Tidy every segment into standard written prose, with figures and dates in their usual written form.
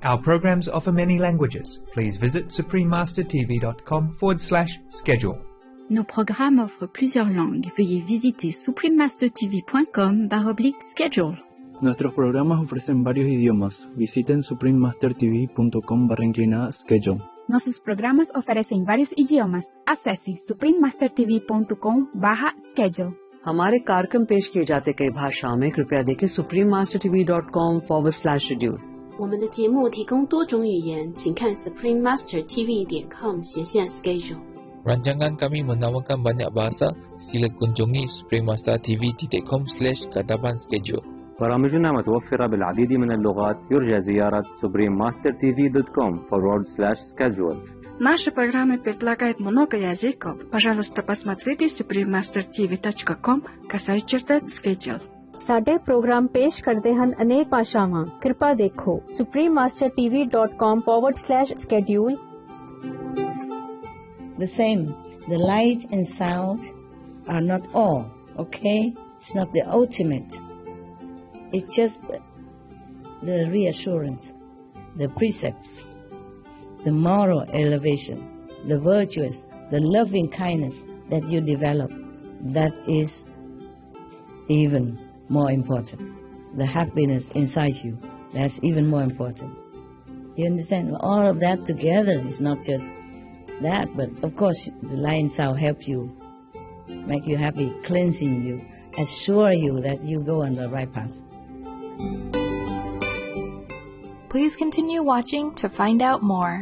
Our programs offer many languages. Please visit suprememastertv.com/schedule. Nos programmes offrent plusieurs langues. Veuillez visiter suprememastertv.com/schedule. Nuestros programas ofrecen varios idiomas. Visiten suprememastertv.com/schedule. Nossos programas oferecem vários idiomas. Acesse suprememastertv.com/schedule. हमारे कार्यक्रम पेश किए जाते कई भाषाओं में कृपया देखें suprememastertv.com/schedule。我们的节目提供多种语言，请看 suprememastertv.com/schedule。 Rancangan kami menawarkan banyak bahasa. Sila kunjungi suprememastertv.com/schedule. برامجنا متوفرة بالعديد من اللغات. يرجى زيارة suprememastertv.com/schedule. Наши программы предлагают много языков. Пожалуйста, посмотрите suprememastertv.com/schedule। ਸਾਡੇ ਪ੍ਰੋਗਰਾਮ ਪੇਸ਼ ਕਰਦੇ ਹਨ ਅਨੇਕ ਭਾਸ਼ਾਵਾਂ। ਕਿਰਪਾ ਦੇਖੋ suprememastertv.com/schedule। The same, the light and sound are not all, okay? It's not the ultimate. It's just the reassurance, the precepts, the moral elevation, the virtuous, the loving kindness that you develop. That is even more important. The happiness inside you, that's even more important. You understand? All of that together is not just that, but of course the light and sound help you, make you happy, cleansing you, assure you that you go on the right path. Please continue watching to find out more.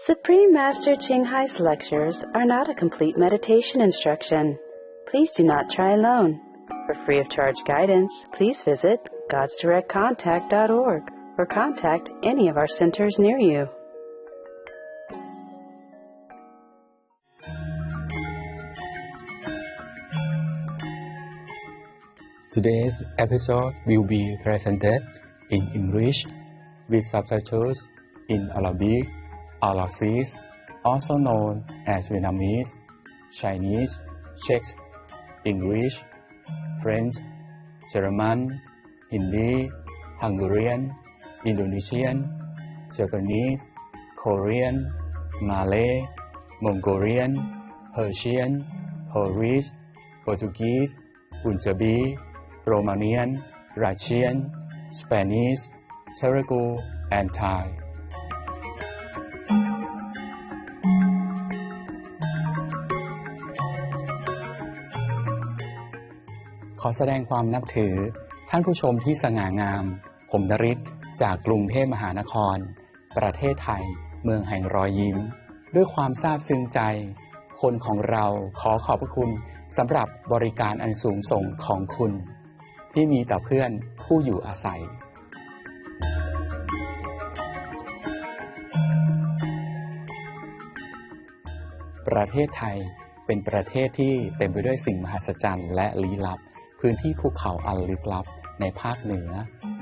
Supreme Master Ching Hai's lectures are not a complete meditation instruction. Please do not try alone. For free of charge guidance, please visit godsdirectcontact.org or contact any of our centers near you. Today's episode will be presented in English with subtitles in Arabic, Alexis, also known as Vietnamese, Chinese, Czech, English, French, German, Hindi, Hungarian, Indonesian, Japanese, Korean, Malay, Mongolian, Persian, Polish, Portuguese, Punjabi, Romanian, Russian, Spanish, Telugu, and Thai.ขอแสดงความนับถือท่านผู้ชมที่สง่างามผมนฤทธิ์จากกรุงเทพมหานครประเทศไทยเมืองแห่งรอยยิ้มด้วยความซาบซึ้งใจคนของเราขอขอบพระคุณสำหรับบริการอันสูงส่งของคุณที่มีต่อเพื่อนผู้อยู่อาศัยประเทศไทยเป็นประเทศที่เต็มไปด้วยสิ่งมหัศจรรย์และลี้ลับพื้นที่ภูเขาอันลึกลับในภาคเหนือ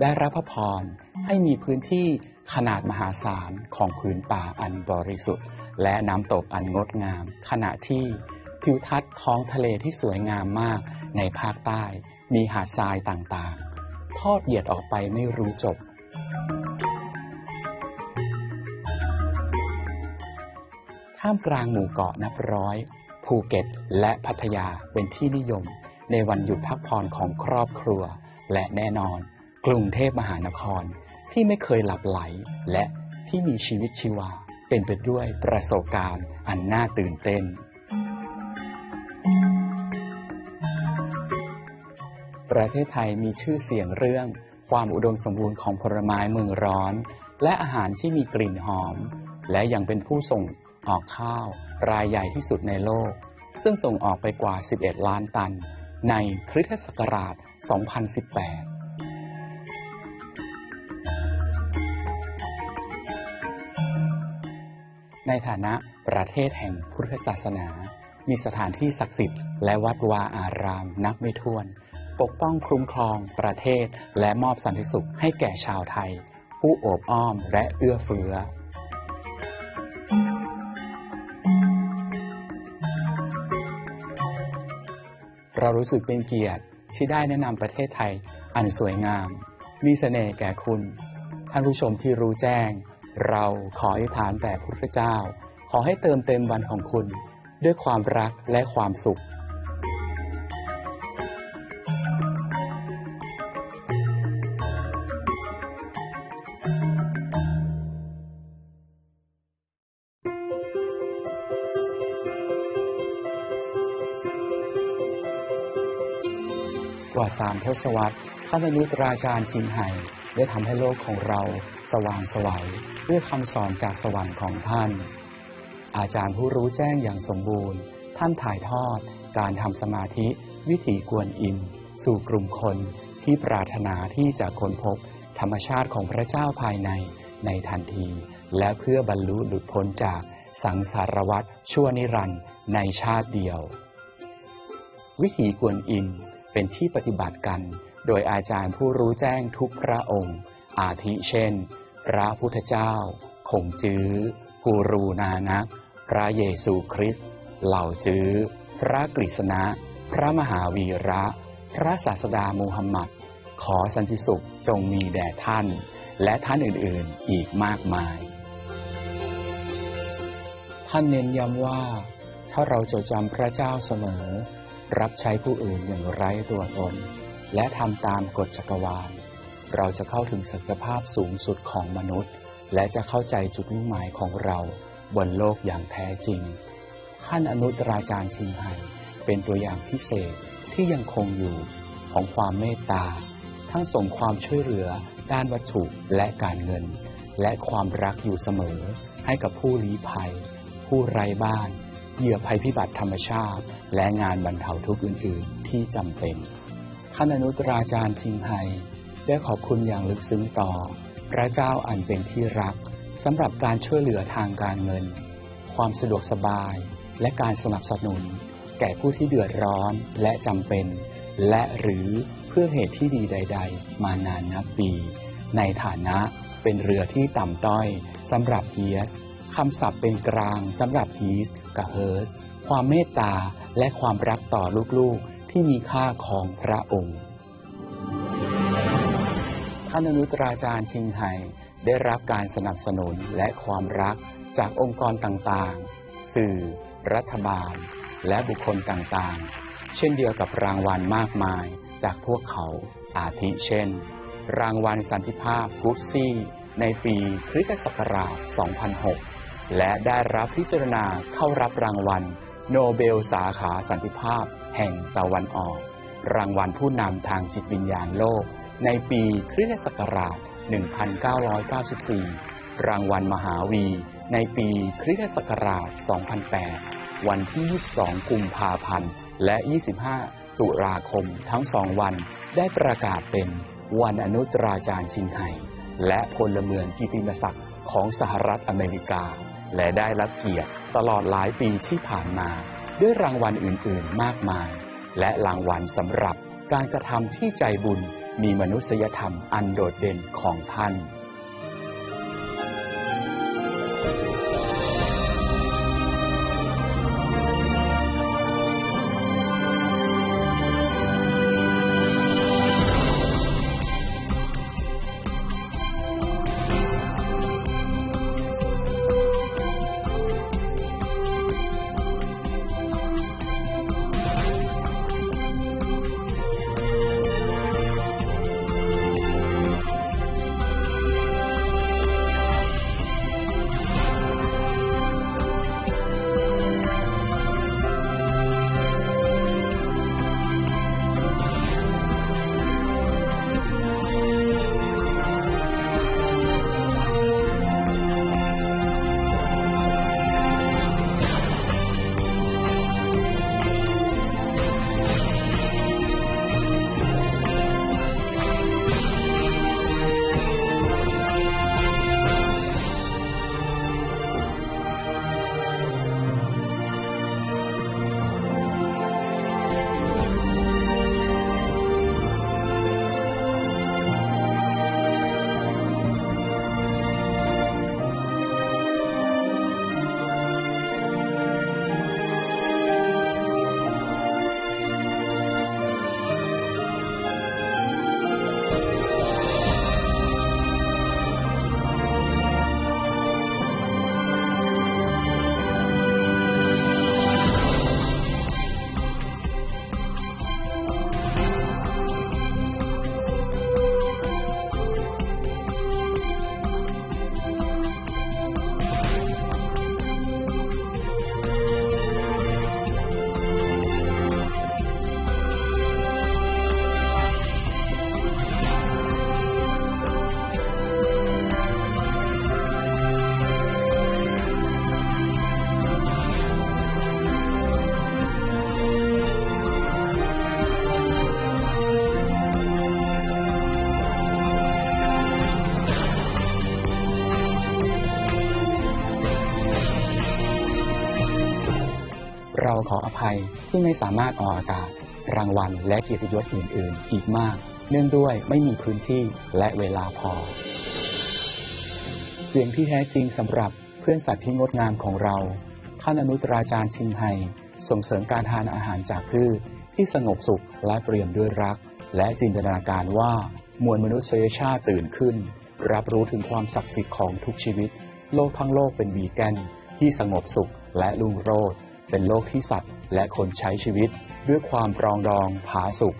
ได้รับพระพรให้มีพื้นที่ขนาดมหาศาลของพื้นป่าอันบริสุทธิ์และน้ำตกอันงดงามขณะที่ทิวทัศน์ท้องทะเลที่สวยงามมากในภาคใต้มีหาดทรายต่างๆทอดเหยียดออกไปไม่รู้จบท่ามกลางหมู่เกาะนับร้อยภูเก็ตและพัทยาเป็นที่นิยมในวันหยุดพักผ่อนของครอบครัวและแน่นอนกรุงเทพมหานครที่ไม่เคยหลับไหลและที่มีชีวิตชีวาเป็นไปด้วยประสบการณ์อันน่าตื่นเต้นประเทศไทยมีชื่อเสียงเรื่องความอุดมสมบูรณ์ของผลไม้เมืองร้อนและอาหารที่มีกลิ่นหอมและยังเป็นผู้ส่งออกข้าวรายใหญ่ที่สุดในโลกซึ่งส่งออกไปกว่า11ล้านตันในคริสตศักราช 2018 ในฐานะประเทศแห่งพุทธศาสนามีสถานที่ศักดิ์สิทธิ์และวัดวาอารามนับไม่ถ้วนปกป้องคุ้มครองประเทศและมอบสันติสุขให้แก่ชาวไทยผู้โอบอ้อมและเอื้อเฟื้อเรารู้สึกเป็นเกียรติที่ได้แนะนำประเทศไทยอันสวยงาม มีเสน่ห์แก่คุณท่านผู้ชมที่รู้แจ้งเราขออธิษฐานแต่พระพุทธเจ้าขอให้เติมเต็มวันของคุณด้วยความรักและความสุขกว่า3 ทศวรรษท่านอนุตตราจารย์ชินไห่ได้ทำให้โลกของเราสว่างไสวด้วยคำสอนจากสวรรค์ของท่านอาจารย์ผู้รู้แจ้งอย่างสมบูรณ์ท่านถ่ายทอดการทำสมาธิวิถีกวนอิมสู่กลุ่มคนที่ปรารถนาที่จะค้นพบธรรมชาติของพระเจ้าภายในทันทีและเพื่อบรรลุหลุดพ้นจากสังสารวัฏชั่วนิรันดร์ในชาติเดียววิถีกวนอิมเป็นที่ปฏิบัติกันโดยอาจารย์ผู้รู้แจ้งทุกพระองค์อาทิเช่นพระพุทธเจ้าคงจื้อกูรูนานักพระเยซูคริสต์เหล่าจื้อพระกฤษณะพระมหาวีระพระศาสดามูฮัมหมัดขอสันติสุขจงมีแด่ท่านและท่านอื่นๆอีกมากมายท่านเน้นย้ำว่าถ้าเราจดจำพระเจ้าเสมอรับใช้ผู้อื่นอย่างไร้ตัวตนและทำตามกฎจักรวาลเราจะเข้าถึงศักยภาพสูงสุดของมนุษย์และจะเข้าใจจุดมุ่งหมายของเราบนโลกอย่างแท้จริงท่านอนุตตราจารย์ชินไห่เป็นตัวอย่างพิเศษที่ยังคงอยู่ของความเมตตาทั้งส่งความช่วยเหลือด้านวัตถุและการเงินและความรักอยู่เสมอให้กับผู้ลี้ภัยผู้ไร้บ้านเหยื่อภัยพิบัติธรรมชาติและงานบรรเทาทุกข์อื่นๆที่จำเป็นท่านอนุตตราจารย์ชินไห่ได้ขอบคุณอย่างลึกซึ้งต่อพระเจ้าอันเป็นที่รักสำหรับการช่วยเหลือทางการเงินความสะดวกสบายและการสนับสนุนแก่ผู้ที่เดือดร้อนและจำเป็นและหรือเพื่อเหตุที่ดีใดๆมานานนับปีในฐานะเป็นเรือที่ต่ำต้อยสำหรับเฮียสคำศัพท์เป็นกลางสำหรับฮีสกับเฮิร์สความเมตตาและความรักต่อลูกๆที่มีค่าของพระองค์ท่านอนุตตราจารย์ชินไห่ได้รับการสนับสนุนและความรักจากองค์กรต่างๆสื่อรัฐบาลและบุคคลต่างๆเช่นเดียวกับรางวัลมากมายจากพวกเขาอาทิเช่นรางวัลสันติภาพกุดซี่ในปีคริสตศักราช 2006 และได้รับพิจารณาเข้ารับรางวัลโนเบลสาขาสันติภาพแห่งตะวันออกรางวัลผู้นำทางจิตวิญญาณโลกในปีคริสตศักราช 1994 รางวัลมหาวีในปีคริสตศักราช 2008 วันที่ 22 กุมภาพันธ์ และ 25 ตุลาคมทั้ง2 วันได้ประกาศเป็นวันอนุตตราจารย์ชินไห่และพลเมืองกิตติมศักดิ์ของสหรัฐอเมริกาและได้รับเกียรติตลอดหลายปีที่ผ่านมาด้วยรางวัลอื่นๆมากมายและรางวัลสำหรับการกระทำที่ใจบุญมีมนุษยธรรมอันโดดเด่นของท่าน เราขออภัยที่ไม่สามารถออกอากาศรางวัลและเกียรติยศอื่นๆอีกมากเนื่องด้วยไม่มีพื้นที่และเวลาพอเสียงที่แท้จริงสำหรับเพื่อนสัตว์ที่งดงามของเราท่านอนุตราจารย์ชิงไฮส่งเสริมการทานอาหารจากพืชที่สงบสุขและเปลี่ยนด้วยรักและจินตนาการว่ามวลมนุษยชาติตื่นขึ้นรับรู้ถึงความศักดิ์สิทธิ์ของทุกชีวิตโลกทั้งโลกเป็นวีแกนที่สงบสุขและรุ่งโรจน์เป็นโลกที่สัตว์และคนใช้ชีวิตด้วยความปรองดองผาสุก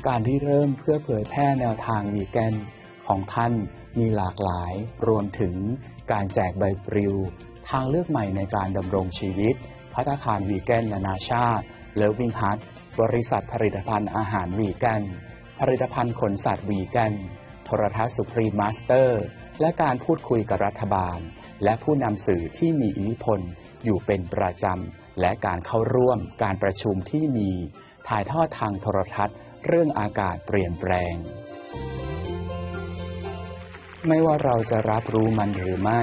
การที่เริ่มเพื่อเผยแพร่แนวทางวีแกนของท่านมีหลากหลายรวมถึงการแจกใบปลิวทางเลือกใหม่ในการดำรงชีวิตภัตตาคารวีแกนนานาชาติเลิฟวิ่งฮัทบริษัทผลิตภัณฑ์อาหารวีแกนผลิตภัณฑ์ขนสัตว์วีแกนโทรทัศน์สุพรีมมาสเตอร์และการพูดคุยกับรัฐบาลและผู้นำสื่อที่มีอิทธิพลอยู่เป็นประจำและการเข้าร่วมการประชุมที่มีถ่ายทอดทางโทรทัศน์เรื่องอากาศเปลี่ยนแปลงไม่ว่าเราจะรับรู้มันหรือไม่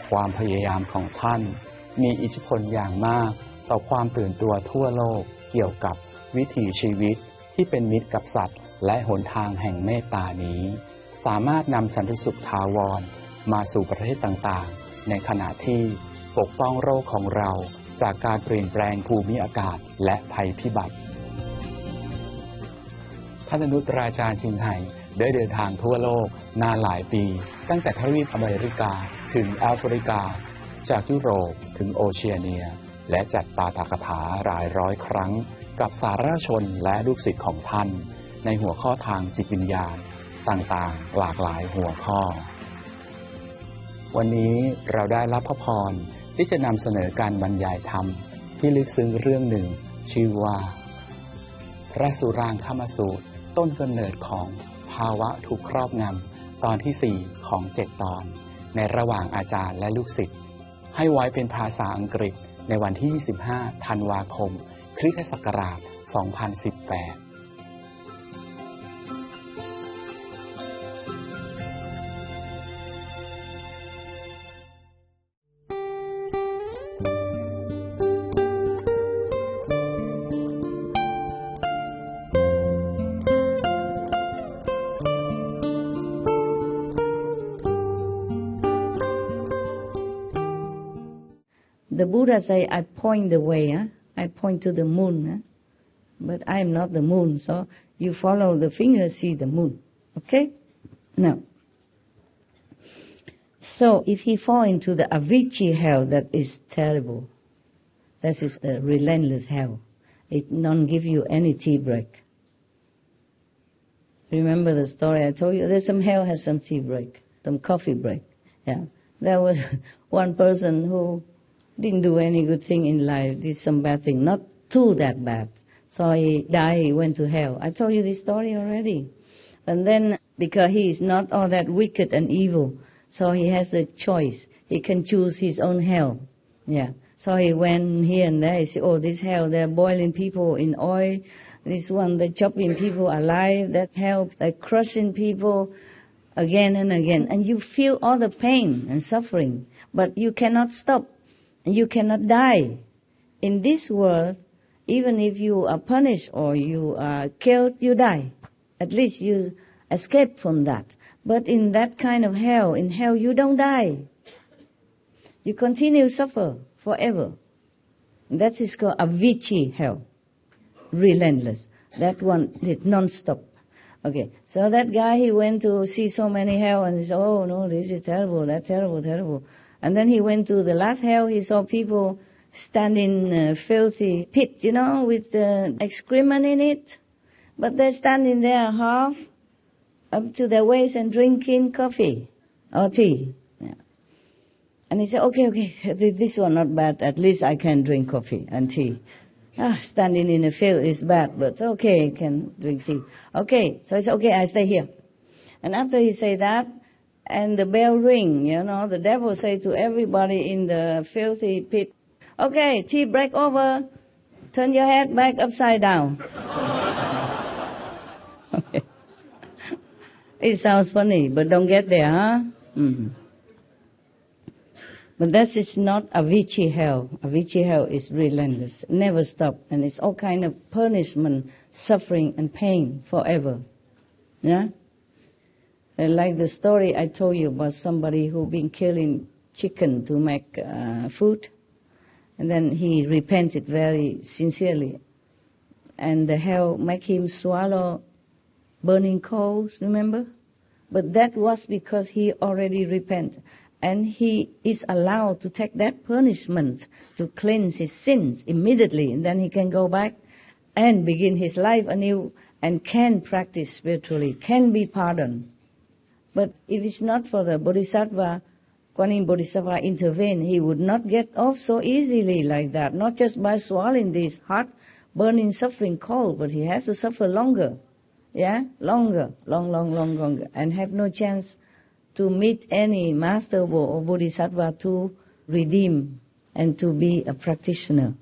ความพยายามของท่านมีอิทธิพลอย่างมากต่อความตื่นตัวทั่วโลกเกี่ยวกับวิถีชีวิตที่เป็นมิตรกับสัตว์และหนทางแห่งเมตตานี้สามารถนำสันติสุขถาวรมาสู่ประเทศต่างๆในขณะที่ปกป้องโลกของเราจากการเปลี่ยนแปลงภูมิอากาศและภัยพิบัติท่านอนุตราจารย์ชิงไห่ได้เดินทางทั่วโลกนานหลายปีตั้งแต่ทวีปอเมริกาถึงแอฟริกาจากยุโรปถึงโอเชียเนียและจัดปาฐกถาหลายร้อยครั้งกับสาธารณชนและลูกศิษย์ของท่านในหัวข้อทางจิตวิญญาณต่างๆหลากหลายหัวข้อวันนี้เราได้รับพระพรที่จะนำเสนอการบรรยายธรรมที่ลึกซึ้งเรื่องหนึ่งชื่อว่าพระสุรางคมสูตรต้นกำเนิดของภาวะถูกครอบงำตอนที่4ของ7ตอนในระหว่างอาจารย์และลูกศิษย์ให้ไว้เป็นภาษาอังกฤษในวันที่25ธันวาคมคริสตศักราช2018The Buddha say, I point the way, I point to the moon, but I am not the moon, so you follow the finger, see the moon, okay? Now, so if he fall into the Avicii hell, that is terrible. That is a relentless hell. It don't give you any tea break. Remember the story I told you? There's some hell has some tea break, some coffee break. Yeah, there was one person who didn't do any good thing in life, did some bad thing, not too that bad. So he died, he went to hell. I told you this story already. And then, because he is not all that wicked and evil, so he has a choice. He can choose his own hell. Yeah. So he went here and there. He said, oh, this hell, they're boiling people in oil. This one, they're chopping people alive. That hell, they're crushing people again and again. And you feel all the pain and suffering, but you cannot stop. You cannot die. In this world, even if you are punished or you are killed, you die. At least you escape from that. But in that kind of hell, in hell you don't die. You continue to suffer forever. That is called Avicii hell. Relentless. That one is non-stop. Okay, so that guy, he went to see so many hell and he said, oh no, this is terrible, that's terrible, terrible. And then he went to the last hell, he saw people standing in a filthy pit, you know, with excrement in it. But they're standing there half up to their waist and drinking coffee or tea. Yeah. And he said, okay, this one not bad, at least I can drink coffee and tea. Standing in a field is bad, but okay, can drink tea. Okay, so he said, okay, I stay here. And after he said that, and the bell ring, you know, the devil say to everybody in the filthy pit, okay, tea break over, turn your head back upside down. Okay. It sounds funny, but don't get there, huh? Mm-hmm. But that is not Avicii hell. Avicii hell is relentless, never stop, and it's all kind of punishment, suffering, and pain forever. Yeah? And like the story I told you about somebody who been killing chicken to make food, and then he repented very sincerely, and the hell make him swallow burning coals, remember? But that was because he already repented. And he is allowed to take that punishment to cleanse his sins immediately. And then he can go back and begin his life anew and can practice spiritually, can be pardoned. But if it's not for the Bodhisattva, Kuan Yin Bodhisattva intervene, he would not get off so easily like that. Not just by swallowing this hot, burning, suffering cold, but he has to suffer longer. Yeah? Longer. Longer. And have no chance to meet any master or bodhisattva to redeem and to be a practitioner.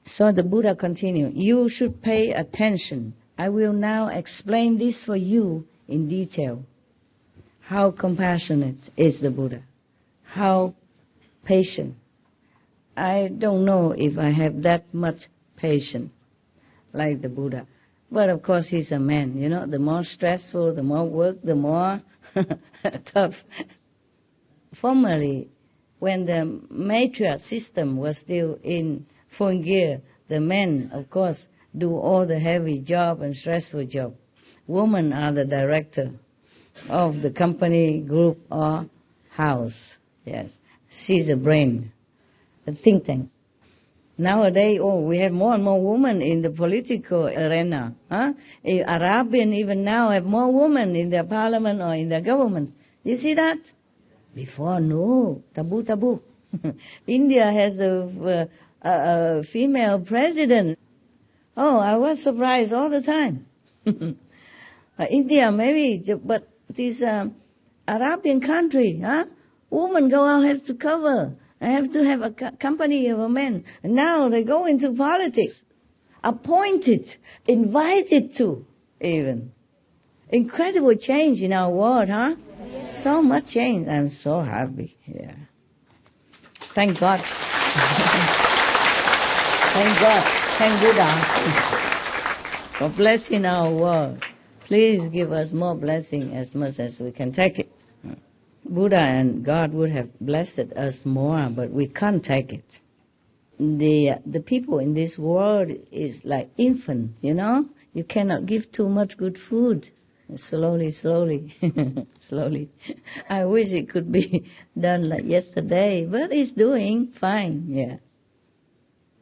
So the Buddha continued, you should pay attention. I will now explain this for you in detail. How compassionate is the Buddha? How patient? I don't know if I have that much patience like the Buddha. But of course he's a man, you know, the more stressful, the more work, the more tough. Formerly, when the matriarch system was still in full gear, the men, of course, do all the heavy job and stressful job. Women are the director of the company, group, or house. Yes, she's the brain, the think tank. Nowadays, we have more and more women in the political arena. Arabian even now have more women in their parliament or in their government. You see that? Before, no. Taboo. India has a female president. Oh, I was surprised all the time. India maybe, but this Arabian country, women go out, have to cover. I have to have a company of a men. And now they go into politics. Appointed, invited to, even. Incredible change in our world, huh? So much change. I'm so happy. Yeah. Thank God. Thank God. Thank Buddha for blessing our world. Please give us more blessing as much as we can take it. Buddha and God would have blessed us more, but we can't take it. The people in this world is like infant, you know. You cannot give too much good food. Slowly. Slowly. I wish it could be done like yesterday, but it's doing fine, yeah.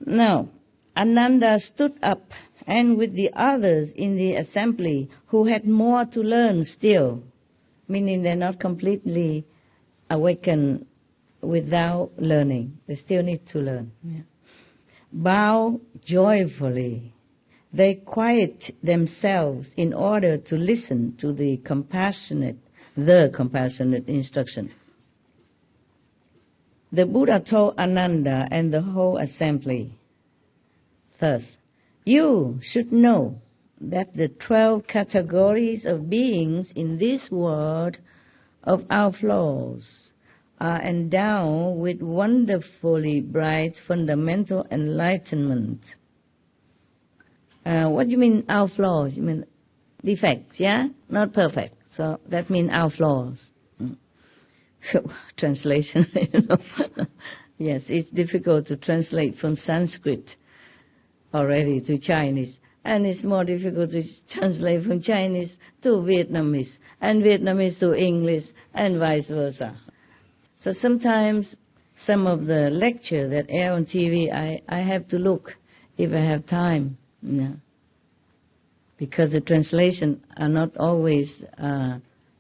Now, Ananda stood up, and with the others in the assembly who had more to learn still, meaning they're not completely awakened without learning. They still need to learn. Yeah. Bow joyfully. They quiet themselves in order to listen to the compassionate instruction. The Buddha told Ananda and the whole assembly, thus, you should know that the 12 categories of beings in this world of our floors are endowed with wonderfully bright fundamental enlightenment. What do you mean our flaws? You mean defects, yeah? Not perfect. So that means our flaws. Translation, you know. Yes, it's difficult to translate from Sanskrit already to Chinese. And it's more difficult to translate from Chinese to Vietnamese, and Vietnamese to English, and vice versa. So sometimes some of the lecture that air on TV, I have to look if I have time, you know, because the translation are not always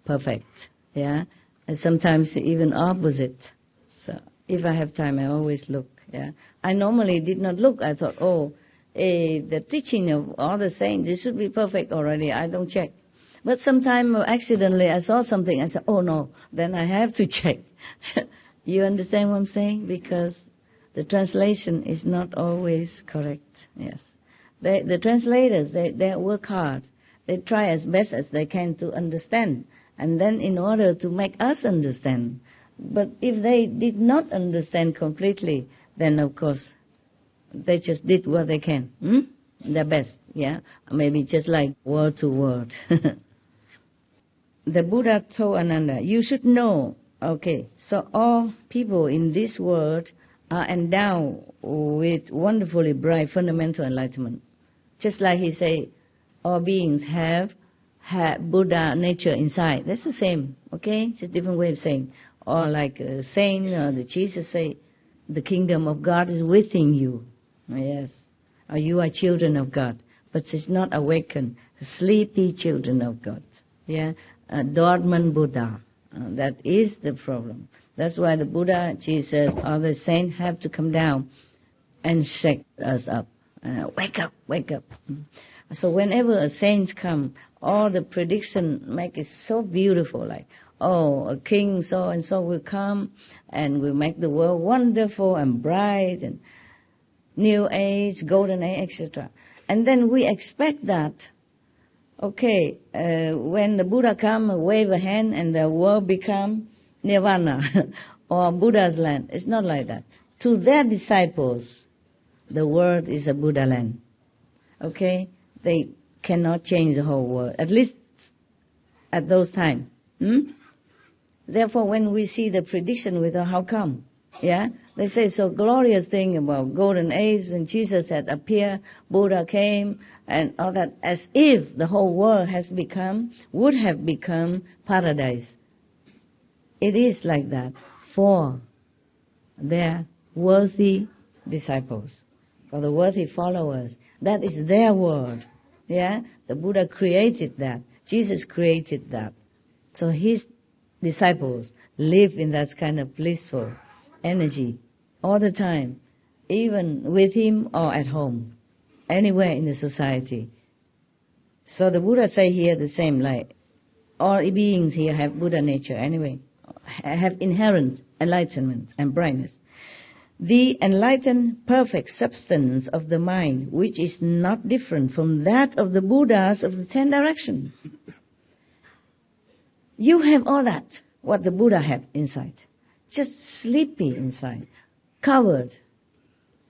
perfect, yeah, and sometimes even opposite. So if I have time, I always look, yeah. I normally did not look. I thought, the teaching of all the saints, this should be perfect already. I don't check. But sometimes accidentally I saw something, I said, oh no, then I have to check. You understand what I'm saying? Because the translation is not always correct. Yes. The translators, they work hard. They try as best as they can to understand. And then in order to make us understand, But if they did not understand completely, then of course they just did what they can, their best, yeah? Maybe just like word to word. The Buddha told Ananda, you should know, okay, so all people in this world are endowed with wonderfully bright fundamental enlightenment. Just like he say, all beings have Buddha nature inside. That's the same, okay? It's a different way of saying. Or like a saint or the Jesus say, the kingdom of God is within you. Yes. Or you are children of God. But it's not awakened, sleepy children of God. Yeah. Dormant Buddha. That is the problem. That's why the Buddha, Jesus, or the saint have to come down and shake us up. Wake up, wake up. So whenever a saint come, all the prediction make it so beautiful, like, oh, a king so-and-so will come and will make the world wonderful and bright and new age, golden age, etc. And then we expect that, okay, when the Buddha come, wave a hand and the world become nirvana or Buddha's land. It's not like that. To their disciples, the world is a Buddha land. Okay? They cannot change the whole world, at least at those times. Therefore, when we see the prediction with how come? Yeah? They say so glorious thing about golden age and Jesus had appeared, Buddha came, and all that, as if the whole world would have become paradise. It is like that for their worthy disciples, for the worthy followers. That is their world. Yeah? The Buddha created that. Jesus created that. So his disciples live in that kind of blissful energy all the time, even with him or at home, anywhere in the society. So the Buddha say here the same, like all beings here have Buddha nature anyway, have inherent enlightenment and brightness. The enlightened perfect substance of the mind, which is not different from that of the Buddhas of the 10 directions. You have all that, what the Buddha had inside. Just sleepy inside, covered.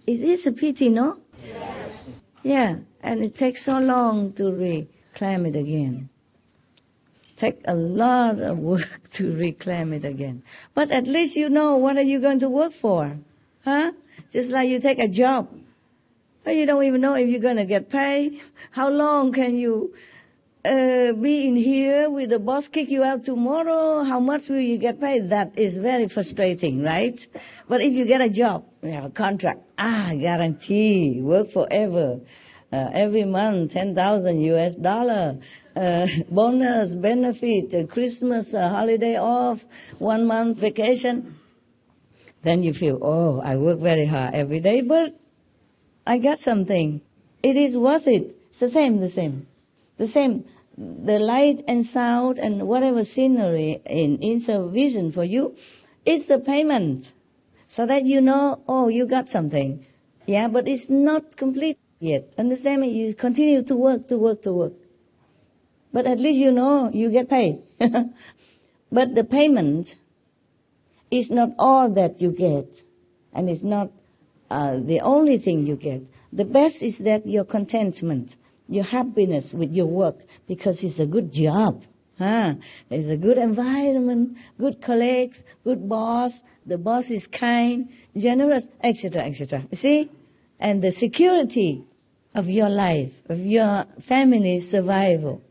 It is a pity, no? Yes. Yeah, and it takes so long to reclaim it again. Take a lot of work to reclaim it again. But at least you know what are you going to work for. Huh? Just like you take a job. But you don't even know if you're going to get paid. How long can you be in here with the boss kick you out tomorrow? How much will you get paid? That is very frustrating, right? But if you get a job, you have a contract, guarantee, work forever. Every month, $10,000 US, bonus, benefit, Christmas, holiday off, 1 month vacation. Then you feel, oh, I work very hard every day, but I got something. It is worth it. It's the same. The light and sound and whatever scenery in vision for you, it's the payment. So that you know, oh, you got something. Yeah, but it's not complete yet. Understand me? You continue to work. But at least you know you get paid. But the payment is not all that you get. And it's not the only thing you get. The best is that your contentment, your happiness with your work, because it's a good job. It's a good environment, good colleagues, good boss, the boss is kind, generous, etc., etc. You see? And the security of your life, of your family's survival,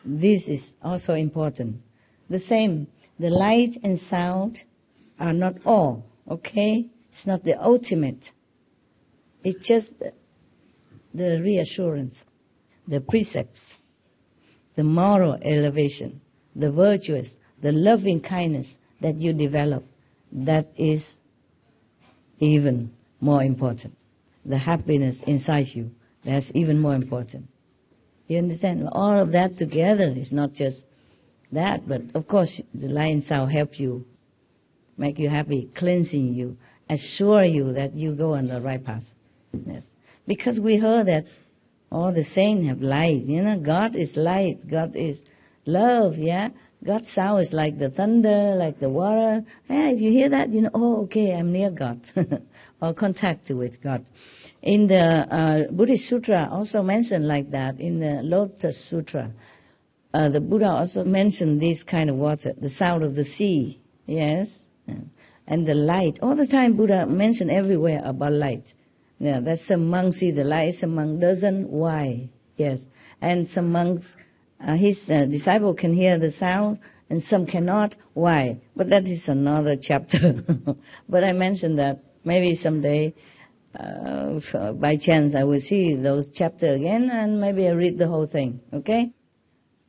this is also important. The same, the light and sound are not all, okay? It's not the ultimate. It's just the reassurance, the precepts, the moral elevation, the virtuous, the loving kindness that you develop. That is even more important. The happiness inside you, that's even more important. You understand? All of that together is not just that, but of course the light and sound help you, make you happy, cleansing you, assure you that you go on the right path. Yes. Because we heard that all the saints have light. You know, God is light. God is love, yeah. God's sound is like the thunder, like the water. Yeah, if you hear that, you know, oh, okay, I'm near God, or contact with God. In the Buddhist Sutra, also mentioned like that, in the Lotus Sutra, the Buddha also mentioned this kind of water, the sound of the sea, yes, and the light. All the time Buddha mentioned everywhere about light. Yeah, that some monks see the light, some monk doesn't. Why? Yes, and some monks, his disciple can hear the sound, and some cannot. Why? But that is another chapter. But I mentioned that maybe someday, by chance, I will see those chapters again, and maybe I read the whole thing. Okay?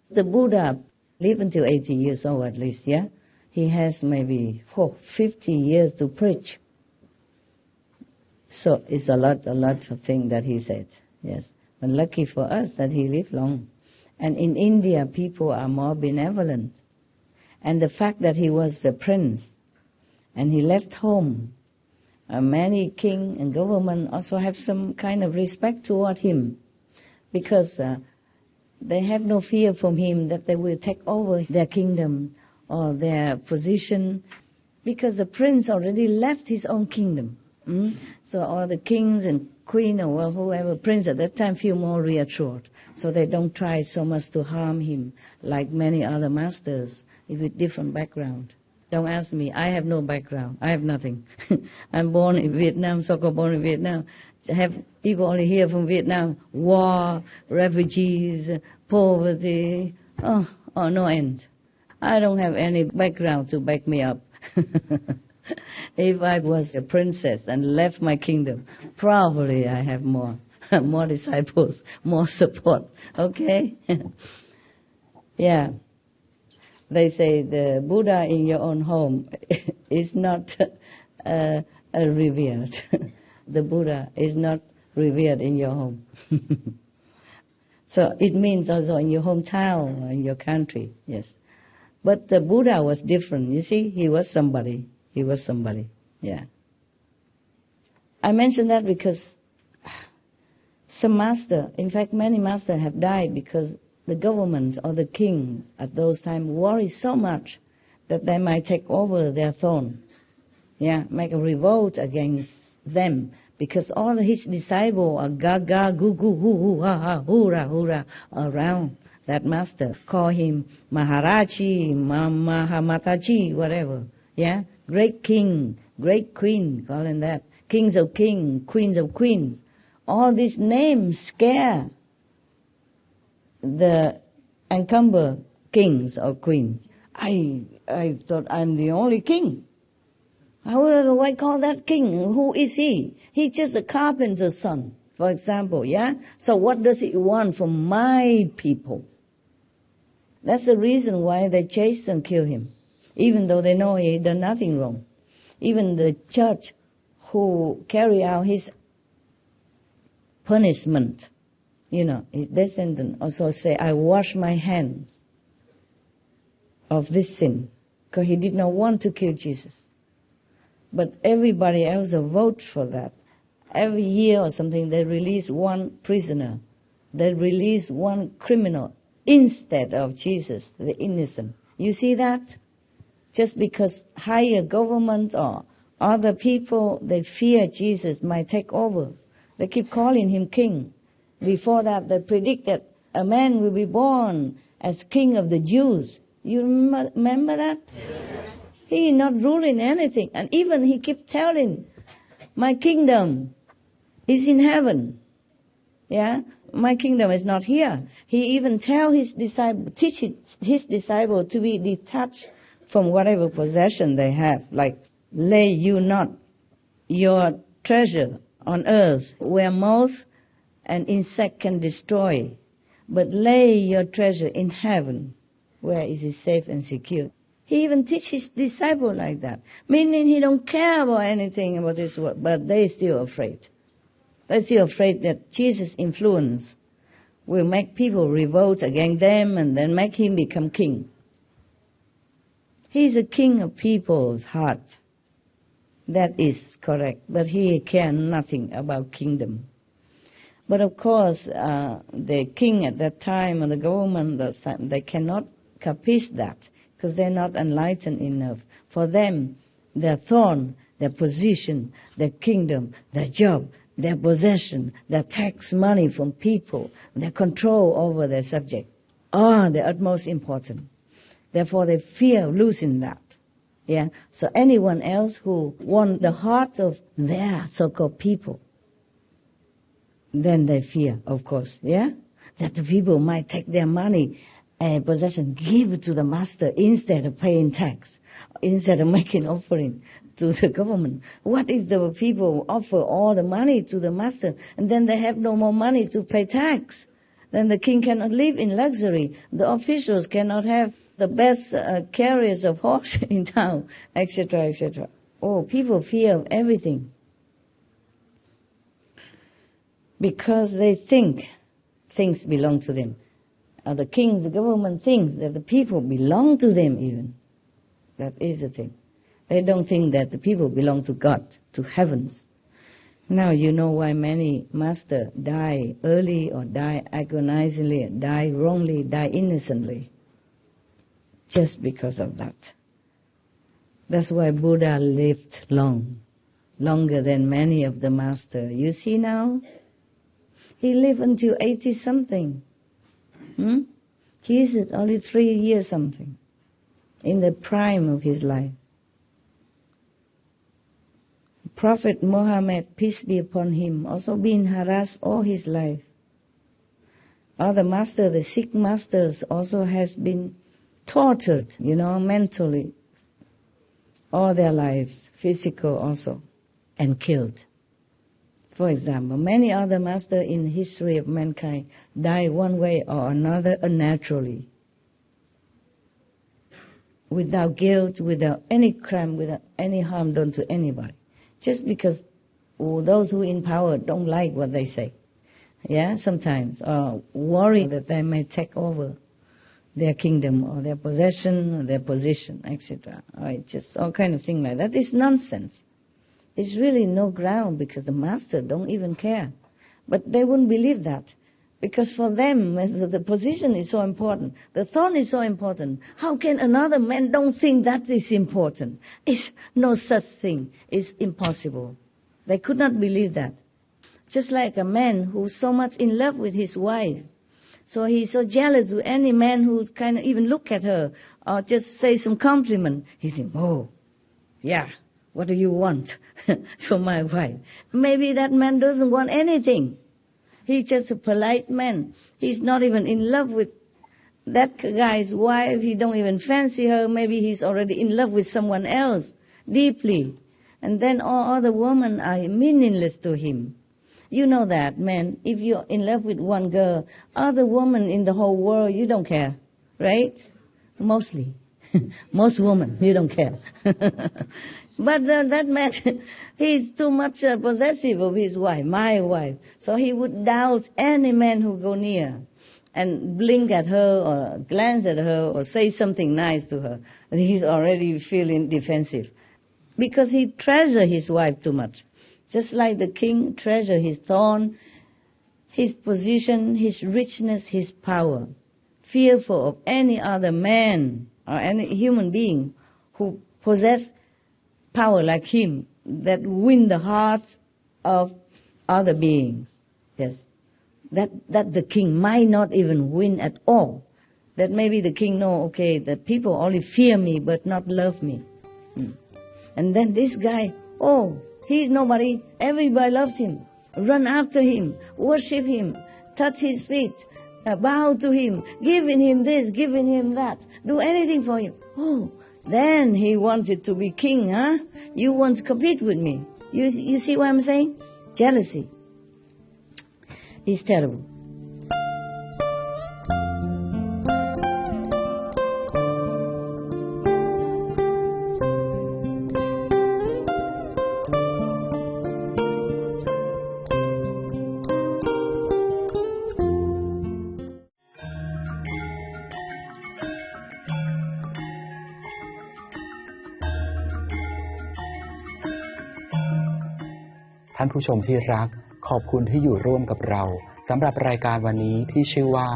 The Buddha lived until 80 years old at least. Yeah, he has maybe 50 years to preach. So it's a lot of things that he said. Yes, but lucky for us that he lived long. And in India, people are more benevolent. And the fact that he was a prince and he left home, many king and government also have some kind of respect toward him, because they have no fear from him that they will take over their kingdom or their position, because the prince already left his own kingdom. So all the kings and queen or whoever prince at that time feel more reassured. So they don't try so much to harm him like many other masters with different background. Don't ask me. I have no background. I have nothing. I'm born in Vietnam, so-called born in Vietnam. Have people only here from Vietnam. War, refugees, poverty. Oh, no end. I don't have any background to back me up. If I was a princess and left my kingdom, probably I have more disciples, more support. Okay? Yeah. They say the Buddha in your own home is not revered. The Buddha is not revered in your home. So it means also in your hometown, in your country, yes. But the Buddha was different. You see, he was somebody. He was somebody, yeah. I mention that because some master, in fact many masters have died because the government or the kings at those times worried so much that they might take over their throne. Yeah, make a revolt against them, because all his disciples are gaga, goo goo, hoo hoo, ha ha, hoorah, hoorah around that master. Call him Maharaji, Mahamataji, whatever. Yeah, great king, great queen, call him that. Kings of kings, queens of queens. All these names scare the encumber kings or queens. I thought I'm the only king. How do I call that king? Who is he? He's just a carpenter's son, for example, yeah? So what does he want from my people? That's the reason why they chase and kill him, even though they know he done nothing wrong. Even the judge who carry out his punishment, you know, his descendant also say, I wash my hands of this sin, because he did not want to kill Jesus. But everybody else vote for that. Every year or something, they release one prisoner. They release one criminal instead of Jesus, the innocent. You see that? Just because higher government or other people, they fear Jesus might take over. They keep calling him king. Before that, they predict that a man will be born as king of the Jews. You remember that? Yes. He is not ruling anything. And even he kept telling, my kingdom is in heaven. Yeah? My kingdom is not here. He even tell his disciple, teach his disciple to be detached from whatever possession they have. Like, lay you not your treasure on earth, where moth and insect can destroy, but lay your treasure in heaven, where it is safe and secure. He even teach his disciple like that, meaning he don't care about anything about this world, but they still afraid. They're still afraid that Jesus' influence will make people revolt against them and then make him become king. He's a king of people's heart. That is correct, but he cares nothing about kingdom. But of course, the king at that time and the government at that time, they cannot capiche that, because they're not enlightened enough. For them, their throne, their position, their kingdom, their job, their possession, their tax money from people, their control over their subject are the utmost important. Therefore, they fear losing that. Yeah. So anyone else who won the heart of their so-called people, then they fear, of course. Yeah. That the people might take their money and possession, give it to the master instead of paying tax, instead of making offering to the government. What if the people offer all the money to the master and then they have no more money to pay tax? Then the king cannot live in luxury. The officials cannot have the best carriers of horse in town, etc., etc. Oh, people fear of everything because they think things belong to them. The king, the government thinks that the people belong to them even. That is the thing. They don't think that the people belong to God, to heavens. Now you know why many masters die early or die agonizingly, die wrongly, die innocently. Just because of that. That's why Buddha lived long, longer than many of the masters. You see now? He lived until 80-something. Jesus only 3 years something, in the prime of his life. Prophet Muhammad, peace be upon him, also been harassed all his life. Other masters, the Sikh masters, also has been tortured, mentally, all their lives, physical also, and killed. For example, many other masters in the history of mankind die one way or another unnaturally, without guilt, without any crime, without any harm done to anybody, just because those who in power don't like what they say. Yeah, sometimes, or worry that they may take over their kingdom or their possession or their position, etc. Or just all kind of thing like that. It's nonsense. It's really no ground because the master don't even care. But they wouldn't believe that because for them the position is so important. The throne is so important. How can another man don't think that is important? It's no such thing. It's impossible. They could not believe that. Just like a man who's so much in love with his wife. So he's so jealous with any man who kind of even look at her or just say some compliment. He thinks, oh, yeah, what do you want from my wife? Maybe that man doesn't want anything. He's just a polite man. He's not even in love with that guy's wife. He don't even fancy her. Maybe he's already in love with someone else deeply. And then all other women are meaningless to him. You know that, man. If you're in love with one girl, other women in the whole world, you don't care, right? Mostly. Most women, you don't care. But that man, he's too much possessive of his wife, my wife. So he would doubt any man who go near and blink at her or glance at her or say something nice to her. And he's already feeling defensive because he treasures his wife too much. Just like the king treasures his throne, his position, his richness, his power, fearful of any other man or any human being who possess power like him that win the hearts of other beings. Yes, that the king might not even win at all. That maybe the king know, okay, that people only fear me but not love me. And then this guy, oh, he's nobody. Everybody loves him. Run after him. Worship him. Touch his feet. Bow to him. Giving him this. Giving him that. Do anything for him. Oh, then he wanted to be king, huh? You want to compete with me. You see what I'm saying? Jealousy. It's terrible.ท่านผู้ชมที่รักขอบคุณที่อยู่ร่วมกับเราสำหรับรายการวันนี้ที่ชื่อว่า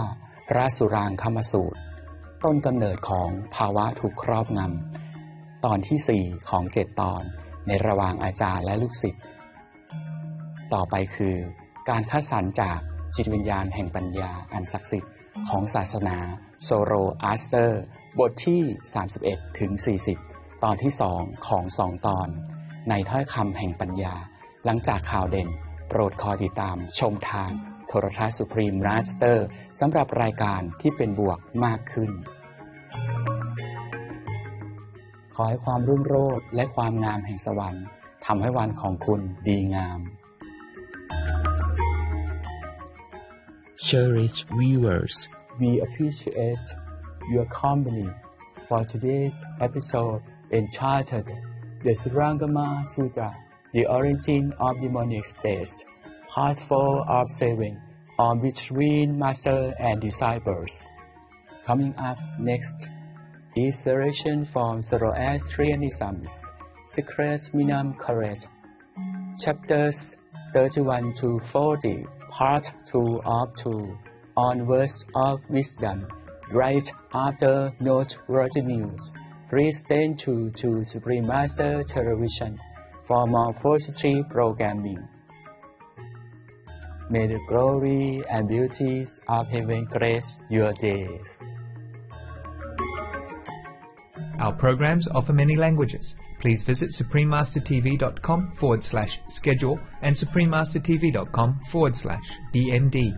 พระสุรางคมสูตร ต้นกำเนิดของภาวะถูกครอบงำตอนที่ 4 ของ 7 ตอนในระหว่างอาจารย์และลูกศิษย์ต่อไปคือการคัดสรรจากจิตวิญญาณแห่งปัญญาอันศักดิ์สิทธิ์ของศาสนาโซโรอัสเตอร์บทที่ 31 ถึง 40 ตอนที่ 2 ของ 2 ตอนในถ้อยคำแห่งปัญญาหลังจากข่าวเด่นโปรดคอยติดตามชมทางโทรทัศน์สุพรีมมาสเตอร์สำหรับรายการที่เป็นบวกมากขึ้นขอให้ความรุ่งโรจน์และความงามแห่งสวรรค์ทำให้วันของคุณดีงาม Cherished viewers, we appreciate your company for today's episode entitled The Surangama Sutra, The Origin of Demonic States, Part 4 of 7, on between Master and Disciples. Coming up next is the selection from Zoroastrianism's Secret Minimum Courage, chapters 31 to 40, part 2 of 2, on Words of Wisdom, right after noteworthy news. Please stay tuned to Supreme Master Television for more positive programming. May the glory and beauties of heaven grace your days. Our programs offer many languages. Please visit suprememastertv.com/schedule and suprememastertv.com/DMD.